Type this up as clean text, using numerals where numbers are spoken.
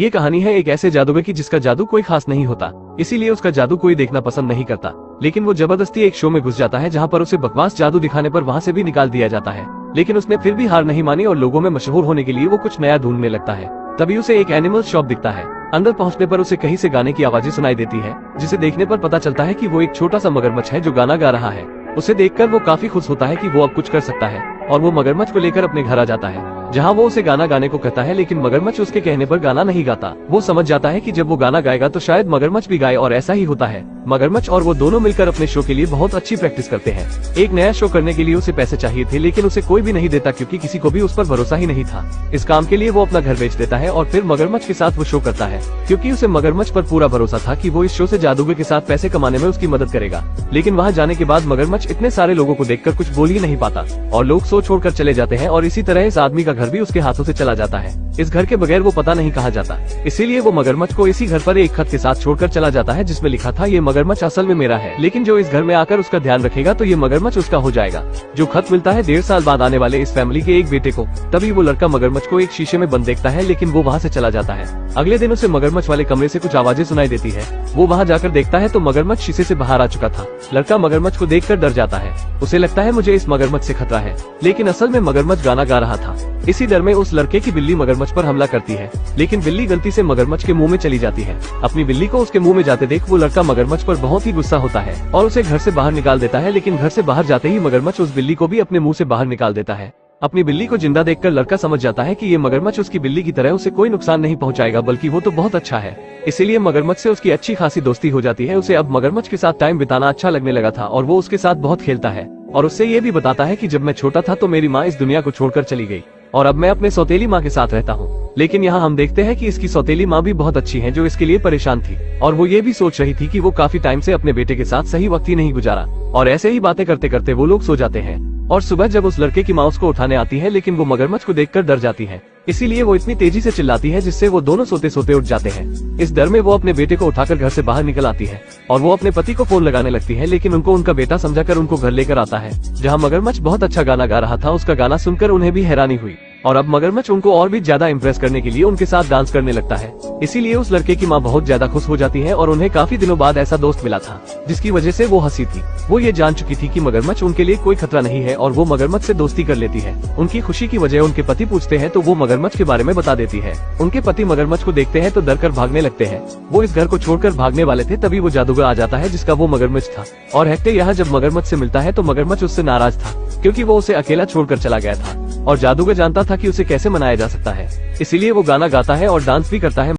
ये कहानी है एक ऐसे जादूगर की जिसका जादू कोई खास नहीं होता, इसीलिए उसका जादू कोई देखना पसंद नहीं करता। लेकिन वो जबरदस्ती एक शो में घुस जाता है जहाँ पर उसे बकवास जादू दिखाने पर वहाँ से भी निकाल दिया जाता है। लेकिन उसने फिर भी हार नहीं मानी और लोगों में मशहूर होने के लिए वो कुछ नया ढूंढने लगता है। तभी उसे एक एनिमल शॉप दिखता है। अंदर पहुंचने पर उसे कहीं से गाने की आवाजें सुनाई देती है, जिसे देखने पर पता चलता है कि वो एक छोटा सा मगरमच्छ है जो गाना गा रहा है। उसे देखकर वो काफी खुश होता है कि वो अब कुछ कर सकता है और वो मगरमच्छ को लेकर अपने घर आ जाता है, जहाँ वो उसे गाना गाने को कहता है। लेकिन मगरमच्छ उसके कहने पर गाना नहीं गाता। वो समझ जाता है कि जब वो गाना गाएगा तो शायद मगरमच्छ भी गाए, और ऐसा ही होता है। मगरमच्छ और वो दोनों मिलकर अपने शो के लिए बहुत अच्छी प्रैक्टिस करते हैं। एक नया शो करने के लिए उसे पैसे चाहिए थे, लेकिन उसे कोई भी नहीं देता क्योंकि किसी को भी उस पर भरोसा ही नहीं था। इस काम के लिए वो अपना घर बेच देता है और फिर मगरमच्छ के साथ वो शो करता है, क्योंकि उसे मगरमच्छ पर पूरा भरोसा था कि वो इस शो से जादूगर के साथ पैसे कमाने में उसकी मदद करेगा। लेकिन वहाँ जाने के बाद मगरमच्छ इतने सारे लोगों को देखकर कुछ बोल ही नहीं पाता और लोग शो छोड़कर चले जाते हैं, और इसी तरह इस आदमी का घर भी उसके हाथों से चला जाता है। इस घर के बगैर वो पता नहीं कहाँ जाता, इसीलिए वो मगरमच्छ को इसी घर पर एक खत के साथ छोड़कर चला जाता है जिसमें लिखा था, ये मगरमच्छ असल में मेरा है, लेकिन जो इस घर में आकर उसका ध्यान रखेगा तो ये मगरमच्छ उसका हो जाएगा। जो खत मिलता है 1.5 साल बाद आने वाले इस फैमिली के एक बेटे को। तभी वो लड़का मगरमच्छ को एक शीशे में बंद देखता है, लेकिन वो वहाँ से चला जाता है। अगले दिन उसे मगरमच्छ वाले कमरे से कुछ आवाजें सुनाई देती है। वो वहाँ जाकर देखता है तो मगरमच्छ शीशे से बाहर आ चुका था। लड़का मगरमच्छ को देखकर डर जाता है। उसे लगता है मुझे इस मगरमच्छ से खतरा है, लेकिन असल में मगरमच्छ गाना गा रहा था। इसी डर में उस लड़के की बिल्ली मगरमच्छ पर हमला करती है, लेकिन बिल्ली गलती से मगरमच्छ के मुंह में चली जाती है। अपनी बिल्ली को उसके मुंह में जाते देख वो लड़का मगरमच्छ पर बहुत ही गुस्सा होता है और उसे घर से बाहर निकाल देता है। लेकिन घर से बाहर जाते ही मगरमच्छ उस बिल्ली को भी अपने मुंह से बाहर निकाल देता है। अपनी बिल्ली को जिंदा देखकर लड़का समझ जाता है कि ये मगरमच्छ उसकी बिल्ली की तरह उसे कोई नुकसान नहीं पहुंचाएगा, बल्कि वो तो बहुत अच्छा है। इसीलिए मगरमच्छ से उसकी अच्छी खासी दोस्ती हो जाती है। उसे अब मगरमच्छ के साथ टाइम बिताना अच्छा लगने लगा था और वो उसके साथ बहुत खेलता है और उससे ये भी बताता है कि जब मैं छोटा था तो मेरी माँ इस दुनिया को छोड़कर चली गई और अब मैं अपने सौतेली माँ के साथ रहता हूँ। लेकिन यहाँ हम देखते हैं कि इसकी सौतेली माँ भी बहुत अच्छी है, जो इसके लिए परेशान थी और वो ये भी सोच रही थी कि वो काफी टाइम से अपने बेटे के साथ सही वक्त ही नहीं गुजारा। और ऐसे ही बातें करते करते वो लोग सो जाते हैं और सुबह जब उस लड़के की माँ उसको उठाने आती है, लेकिन वो मगरमच्छ को देखकर डर जाती है, इसीलिए वो इतनी तेजी से चिल्लाती है जिससे वो दोनों सोते सोते उठ जाते हैं। इस डर में वो अपने बेटे को उठाकर घर से बाहर निकल आती है और वो अपने पति को फोन लगाने लगती है, लेकिन उनको उनका बेटा समझाकर उनको घर लेकर आता है, जहाँ मगरमच्छ बहुत अच्छा गाना गा रहा था। उसका गाना सुनकर उन्हें भी हैरानी हुई और अब मगरमच्छ उनको और भी ज्यादा इम्प्रेस करने के लिए उनके साथ डांस करने लगता है। इसीलिए उस लड़के की माँ बहुत ज्यादा खुश हो जाती है और उन्हें काफी दिनों बाद ऐसा दोस्त मिला था जिसकी वजह से वो हंसी थी। वो ये जान चुकी थी कि मगरमच्छ उनके लिए कोई खतरा नहीं है और वो मगरमच्छ से दोस्ती कर लेती है। उनकी खुशी की वजह उनके पति पूछते हैं तो वो मगरमच्छ के बारे में बता देती है। उनके पति मगरमच्छ को देखते हैं तो डर कर भागने लगते हैं। वो इस घर को छोड़कर भागने वाले थे, तभी वो जादूगर आ जाता है जिसका वो मगरमच्छ था। और हेक्टे यहाँ जब मगरमच्छ से मिलता है तो मगरमच्छ उससे नाराज था क्योंकि वो उसे अकेला छोड़कर चला गया था और जादूगर जानता था कि उसे कैसे मनाया जा सकता है, इसीलिए वो गाना गाता है और डांस भी करता है।